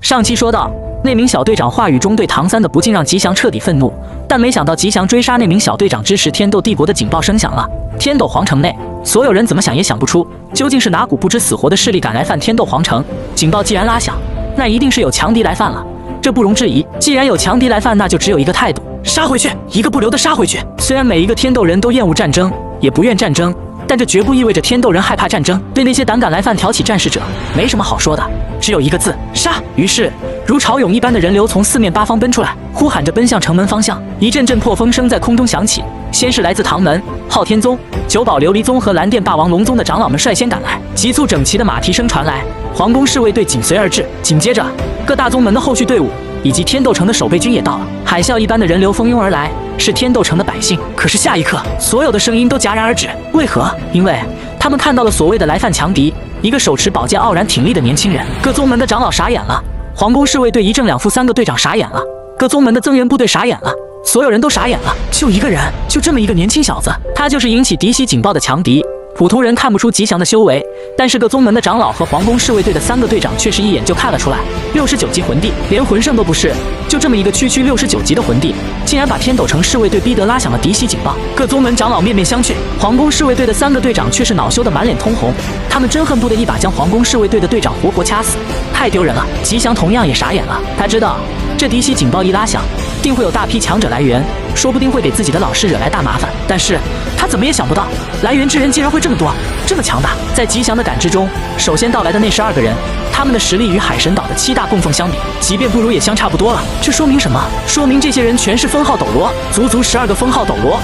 上期说到，那名小队长话语中对唐三的不敬让吉祥彻底愤怒，但没想到吉祥追杀那名小队长之时，天斗帝国的警报声响了。天斗皇城内，所有人怎么想也想不出，究竟是哪股不知死活的势力敢来犯天斗皇城。警报既然拉响，那一定是有强敌来犯了，这不容置疑。既然有强敌来犯，那就只有一个态度：杀回去，一个不留的杀回去。虽然每一个天斗人都厌恶战争，也不愿战争，但这绝不意味着天斗人害怕战争。对那些胆敢来犯挑起战事者，没什么好说的，只有一个字：杀。于是，如潮涌一般的人流从四面八方奔出来，呼喊着奔向城门方向。一阵阵破风声在空中响起，先是来自唐门、昊天宗、九宝琉璃宗和蓝电霸王龙宗的长老们率先赶来，急促整齐的马蹄声传来，皇宫侍卫队紧随而至。紧接着，各大宗门的后续队伍以及天斗城的守备军也到了，海啸一般的人流蜂拥而来，是天斗城的百姓。可是下一刻，所有的声音都戛然而止。为何？因为他们看到了所谓的来犯强敌，一个手持宝剑傲然挺立的年轻人。各宗门的长老傻眼了，皇宫侍卫队一正两副三个队长傻眼了，各宗门的增援部队傻眼了，所有人都傻眼了。就一个人，就这么一个年轻小子，他就是引起嫡系警报的强敌。普通人看不出吉祥的修为，但是各宗门的长老和皇宫侍卫队的三个队长却是一眼就看了出来。69级魂帝，连魂圣都不是，就这么一个区69级的魂帝，竟然把天斗城侍卫队逼得拉响了嫡系警报。各宗门长老面面相觑，皇宫侍卫队的三个队长却是恼羞得满脸通红，他们真恨不得一把将皇宫侍卫队的队长活活掐死，太丢人了。吉祥同样也傻眼了，他知道这嫡系警报一拉响，定会有大批强者来源，说不定会给自己的老师惹来大麻烦。但是他怎么也想不到，来源之人竟然会这么多，这么强大。在吉祥的感知中，首先到来的那12个人，他们的实力与海神岛的7大供奉相比，即便不如也相差不多了。这说明什么？说明这些人全是封号斗罗，足足12个封号斗罗。